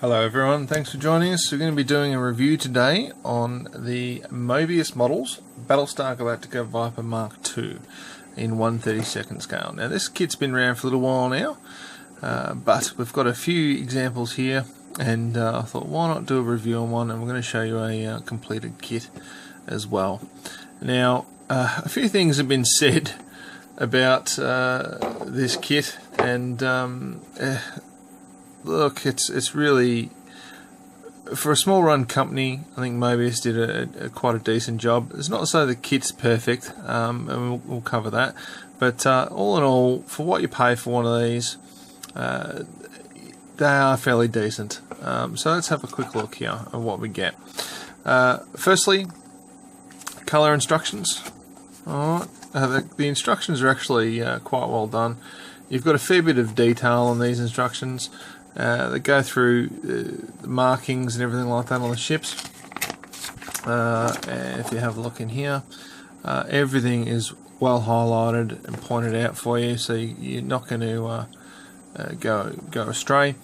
Hello everyone, thanks for joining us. We're going to be doing a review today on the Moebius models Battlestar Galactica Viper Mark II in 1/32 scale. Now this kit's been around for a little while now, but we've got a few examples here, and I thought why not do a review on one, and we're going to show you a completed kit as well. Now a few things have been said about this kit, and look, it's really, for a small run company, I think Moebius did quite a decent job. It's not to say the kit's perfect, and we'll cover that, but all in all, for what you pay for one of these, they are fairly decent. So let's have a quick look here at what we get. Firstly, colour instructions. Alright, the instructions are actually quite well done. You've got a fair bit of detail on these instructions. They go through the markings and everything like that on the ships. And if you have a look in here, everything is well highlighted and pointed out for you, so you're not going to go astray.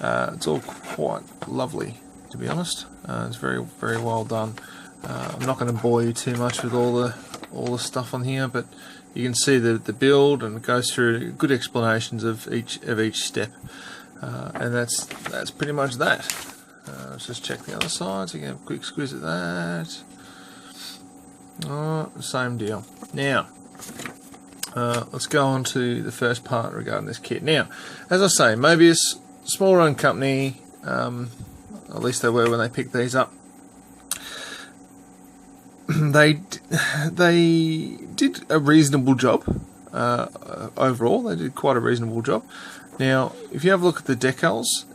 It's all quite lovely, to be honest. It's very well done. I'm not going to bore you too much with all the stuff on here, but you can see the build, and it goes through good explanations of each step. And that's pretty much that. Let's just check the other side so you can have a quick squeeze at that. Same deal. Now, let's go on to the first part regarding this kit. Now, as I say, Moebius, small run company, at least they were when they picked these up. They did a reasonable job. Overall, they did quite a reasonable job. Now, if you have a look at the decals,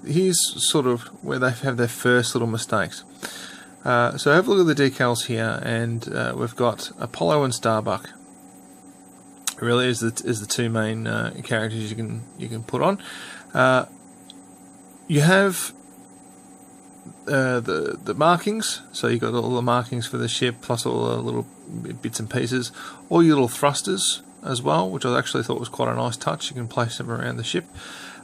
here's sort of where they have their first little mistakes. So have a look at the decals here, and we've got Apollo and Starbuck. It really is the two main characters you can put on. You have the markings, so you've got all the markings for the ship, plus all the little bits and pieces, all your little thrusters as well, which I actually thought was quite a nice touch. You can place them around the ship.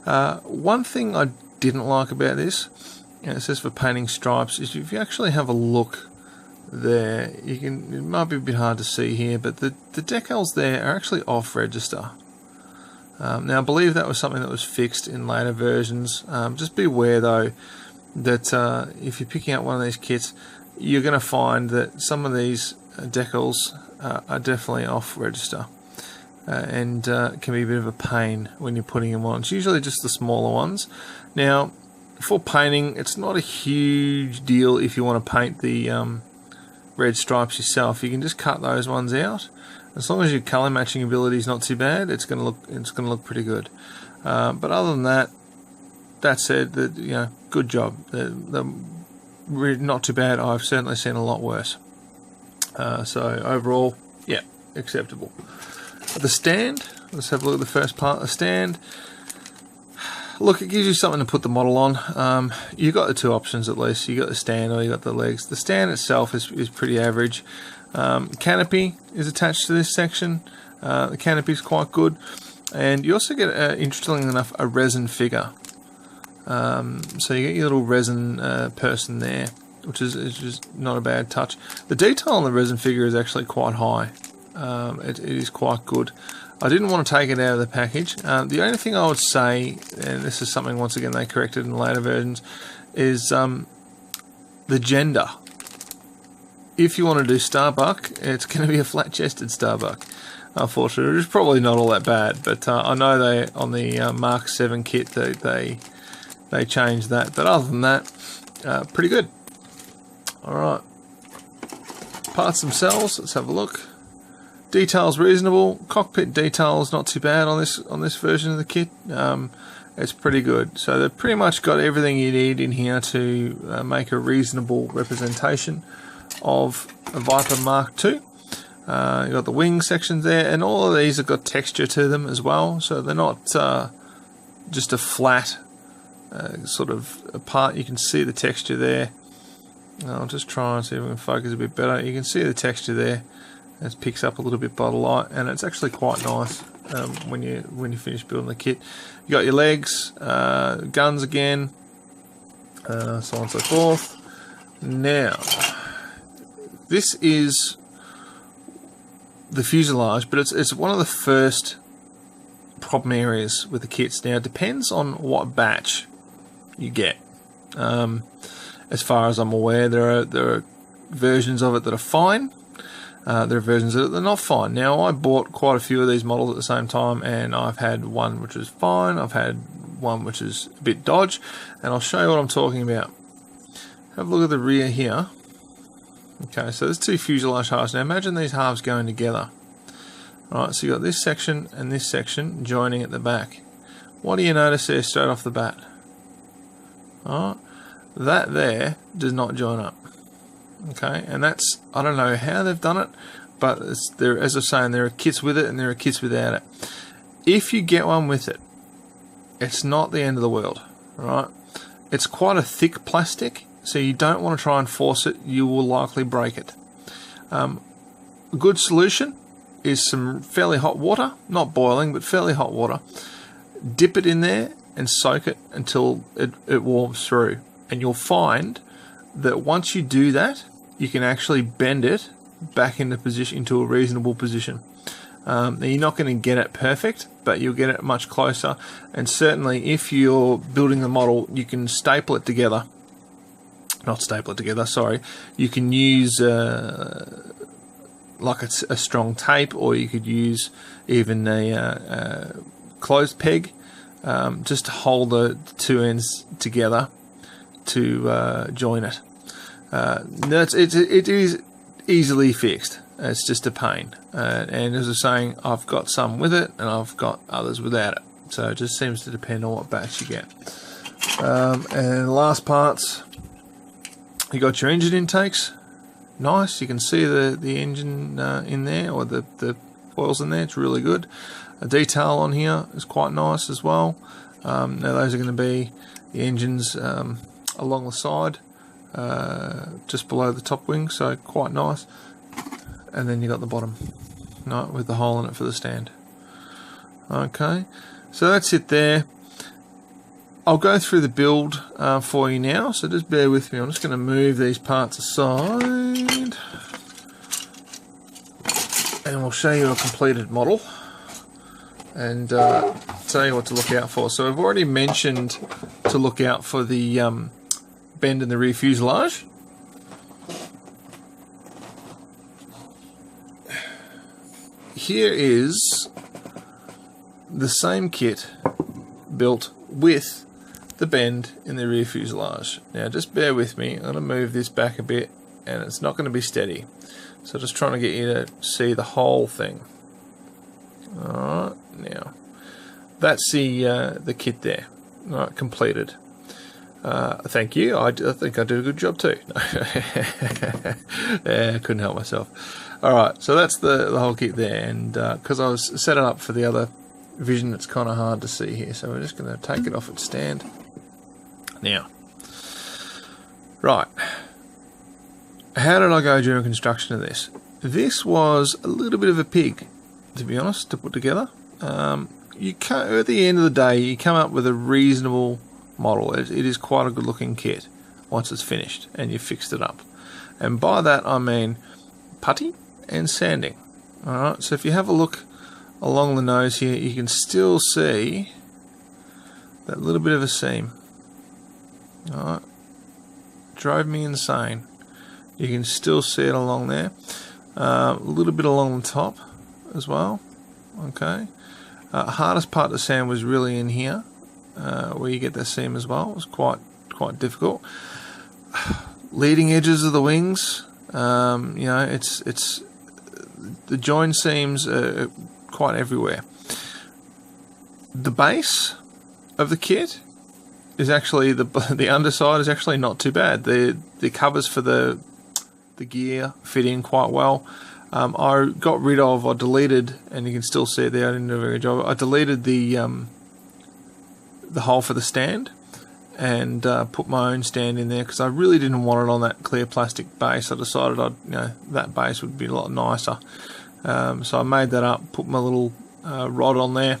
One thing I didn't like about this, and it says for painting stripes, is if you actually have a look there, it might be a bit hard to see here, but the decals there are actually off register. Now I believe that was something that was fixed in later versions. Just be aware though that if you're picking up one of these kits, you're going to find that some of these decals are definitely off register. And can be a bit of a pain when you're putting them on. It's usually just the smaller ones. Now, for painting, it's not a huge deal if you want to paint the red stripes yourself. You can just cut those ones out. As long as your colour matching ability is not too bad, it's going to look pretty good. But other than that, that said, good job. They're not too bad. I've certainly seen a lot worse. So overall, yeah, acceptable. The stand, let's have a look at the first part. The stand, look, it gives you something to put the model on. You've got the two options at least. You got the stand or you got the legs. The stand itself is pretty average. Canopy is attached to this section. The canopy is quite good, and you also get, interestingly enough, a resin figure. So you get your little resin person there, which is just not a bad touch. The detail on the resin figure is actually quite high. It is quite good. I didn't want to take it out of the package. The only thing I would say, and this is something once again they corrected in later versions, is the gender. If you want to do Starbuck, it's going to be a flat-chested Starbuck. Unfortunately, it's probably not all that bad, but I know they on the Mark 7 kit they changed that. But other than that, pretty good. All right, parts themselves. Let's have a look. Details reasonable. Cockpit details not too bad on this version of the kit. It's pretty good. So they've pretty much got everything you need in here to make a reasonable representation of a Viper Mark II. You've got the wing sections there, and all of these have got texture to them as well. So they're not just a flat sort of part. You can see the texture there. I'll just try and see if we can focus a bit better. You can see the texture there. It picks up a little bit by the light, and it's actually quite nice when you finish building the kit. You got your legs, guns again. so on and so forth. Now, this is the fuselage, but it's one of the first problem areas with the kits. Now, it depends on what batch you get. As far as I'm aware, there are versions of it that are fine. There are versions that are not fine. Now, I bought quite a few of these models at the same time, and I've had one which is fine, I've had one which is a bit dodge, and I'll show you what I'm talking about. Have a look at the rear here. Okay, so there's two fuselage halves. Now imagine these halves going together. Alright, so you've got this section and this section joining at the back. What do you notice there straight off the bat? Alright, that there does not join up. Okay, and that's, I don't know how they've done it, but there, as I was saying, there are kits with it and there are kits without it. If you get one with it, it's not the end of the world, right? It's quite a thick plastic, so you don't want to try and force it, you will likely break it. A good solution is some fairly hot water, not boiling, but fairly hot water. Dip it in there and soak it until it warms through. And you'll find that once you do that, you can actually bend it back into position, into a reasonable position. Now you're not going to get it perfect, but you'll get it much closer. And certainly if you're building the model, you can staple it together. Not staple it together, sorry. You can use like a strong tape, or you could use even a closed peg, just to hold the two ends together to join it. It is easily fixed. It's just a pain. And as I was saying, I've got some with it and I've got others without it. So it just seems to depend on what batch you get. And the last parts, you got your engine intakes. Nice. You can see the engine in there, or the oils in there. It's really good. A detail on here is quite nice as well. Now those are going to be the engines along the side, just below the top wing, so quite nice. And then you got the bottom, right, with the hole in it for the stand. Okay, so that's it there. I'll go through the build for you now, so just bear with me. I'm just going to move these parts aside, and we'll show you a completed model and tell you what to look out for. So I've already mentioned to look out for the bend in the rear fuselage. Here is the same kit built with the bend in the rear fuselage. Now just bear with me, I'm going to move this back a bit and it's not going to be steady. So just trying to get you to see the whole thing. Alright, now that's the kit there. Alright, completed. Thank you. I think I did a good job too. Yeah, I couldn't help myself. Alright, so that's the whole kit there, and because I was setting up for the other vision, it's kind of hard to see here, so we're just going to take it off its stand. Now, right, how did I go during construction of this? This was a little bit of a pig, to be honest, to put together. You can't, at the end of the day, you come up with a reasonable model. It is quite a good looking kit once it's finished and you've fixed it up. And by that I mean putty and sanding. Alright, so if you have a look along the nose here, you can still see that little bit of a seam. Alright, drove me insane. You can still see it along there. A little bit along the top as well. Okay, hardest part to sand was really in here, where you get that seam as well. It was quite difficult. Leading edges of the wings, you know, it's the join seams are quite everywhere. The base of the kit is actually the underside is actually not too bad. The covers for the gear fit in quite well. I deleted, and you can still see it there. I didn't do a very good job. I deleted the hole for the stand and put my own stand in there because I really didn't want it on that clear plastic base. I decided that base would be a lot nicer. So I made that up, put my little rod on there,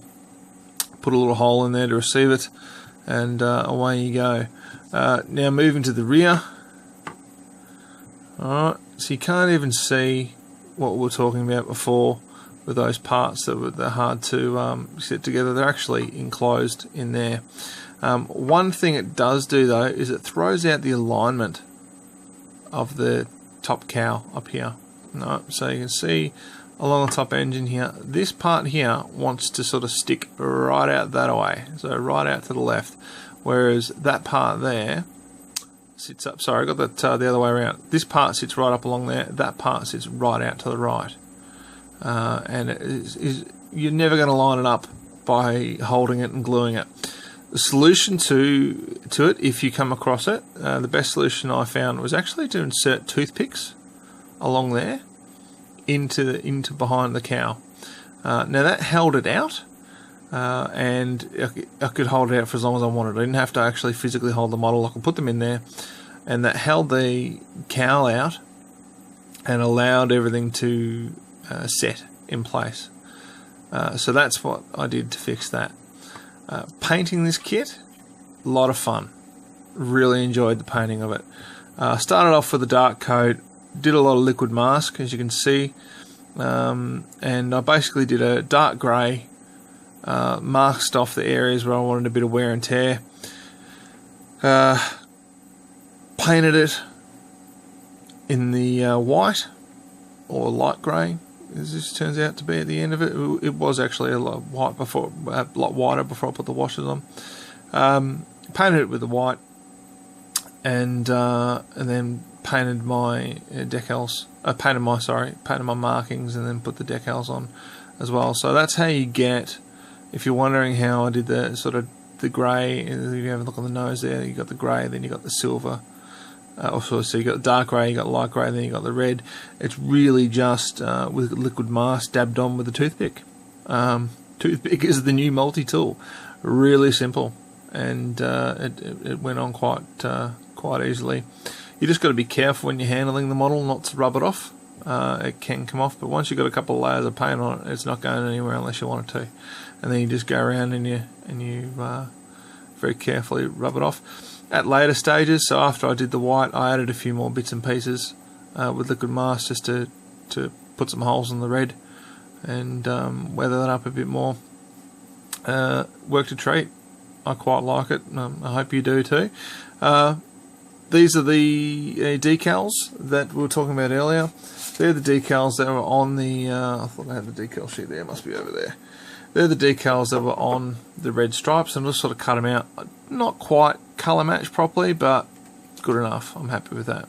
put a little hole in there to receive it, and away you go. Now moving to the rear. Alright, so you can't even see what we were talking about before with those parts they're hard to set together. They're actually enclosed in there. One thing it does do though is it throws out the alignment of the top cowl up here. No, so you can see along the top engine here, this part here wants to sort of stick right out that way, so right out to the left, whereas that part there sits up. Sorry, I got that the other way around. This part sits right up along there, that part sits right out to the right. And you're never going to line it up by holding it and gluing it. The solution to it, if you come across it, the best solution I found was actually to insert toothpicks along there into behind the cowl. Now that held it out, and I could hold it out for as long as I wanted. I didn't have to actually physically hold the model. I could put them in there, and that held the cowl out and allowed everything to set in place. So that's what I did to fix that. Painting this kit, a lot of fun. Really enjoyed the painting of it. Started off with a dark coat, did a lot of liquid mask, as you can see, and I basically did a dark grey, masked off the areas where I wanted a bit of wear and tear, painted it in the white or light grey, as this turns out to be at the end of it. It was actually a lot white before, a lot whiter before I put the washers on. Painted it with the white, and then painted my decals. Painted my markings, and then put the decals on as well. So that's how you get. If you're wondering how I did the sort of the grey, if you have a look on the nose there, you got the grey, then you got the silver. So you got the dark grey, you got light grey, then you got the red. It's really just with liquid mask dabbed on with a toothpick. Toothpick is the new multi-tool. Really simple, and it went on quite easily. You just got to be careful when you're handling the model not to rub it off. It can come off, but once you've got a couple of layers of paint on it, it's not going anywhere unless you want it to. And then you just go around and you very carefully rub it off. At later stages, so after I did the white, I added a few more bits and pieces with liquid mask just to put some holes in the red and weather that up a bit more. Worked a treat. I quite like it. I hope you do too. These are the decals that we were talking about earlier. They're the decals that were on the... I thought I had the decal sheet there. It must be over there. They're the decals that were on the red stripes, and just sort of cut them out. Not quite colour matched properly, but good enough. I'm happy with that.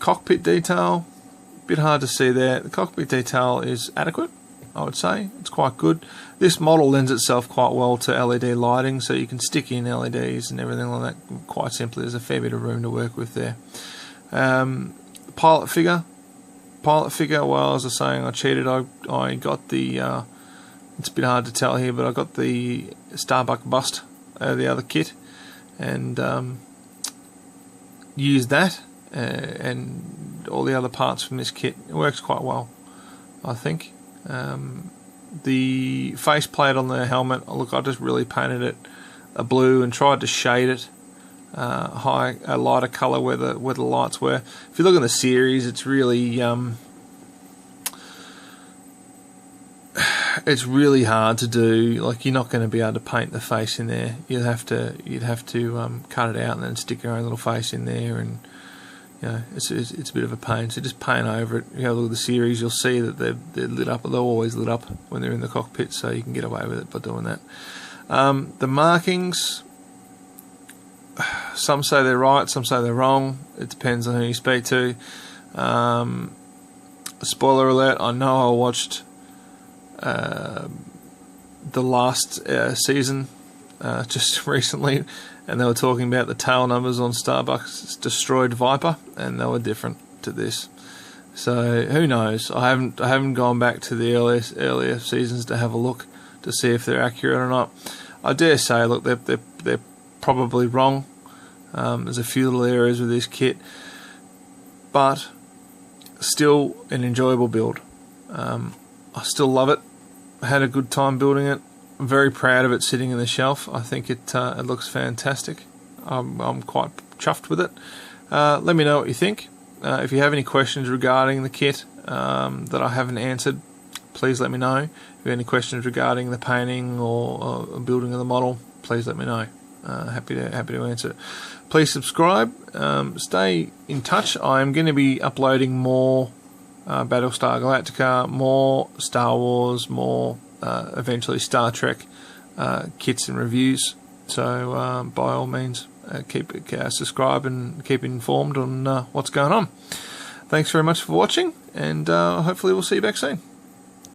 Cockpit detail, a bit hard to see there. The cockpit detail is adequate, I would say. It's quite good. This model lends itself quite well to LED lighting, so you can stick in LEDs and everything like that quite simply. There's a fair bit of room to work with there. Pilot figure, well, as I was saying, I cheated. I got the... it's a bit hard to tell here, but I got the Starbuck bust out of the other kit, and used that and all the other parts from this kit. It works quite well, I think. The faceplate on the helmet, look, I just really painted it a blue and tried to shade it a lighter colour where the lights were. If you look at the series, it's really it's really hard to do. Like, you're not going to be able to paint the face in there. You'd have to cut it out and then stick your own little face in there, and you know, it's a bit of a pain. So just paint over it. If you have a look at the series, you'll see that they're lit up. They're always lit up when they're in the cockpit, so you can get away with it by doing that. The markings, some say they're right, some say they're wrong. It depends on who you speak to. Spoiler alert, I know I watched the last season just recently, and they were talking about the tail numbers on Starbucks destroyed Viper, and they were different to this. So who knows? I haven't gone back to the earlier seasons to have a look to see if they're accurate or not. I dare say, look, they're probably wrong. There's a few little areas with this kit, but still an enjoyable build. I still love it. I had a good time building it. I'm very proud of it sitting in the shelf. I think it looks fantastic. I'm quite chuffed with it. Let me know what you think. If you have any questions regarding the kit that I haven't answered, please let me know. If you have any questions regarding the painting or building of the model, please let me know. Happy to answer it. Please subscribe. Stay in touch. I'm going to be uploading more Battlestar Galactica, more Star Wars, more eventually Star Trek kits and reviews. So by all means, subscribe and keep informed on what's going on. Thanks very much for watching, and hopefully we'll see you back soon.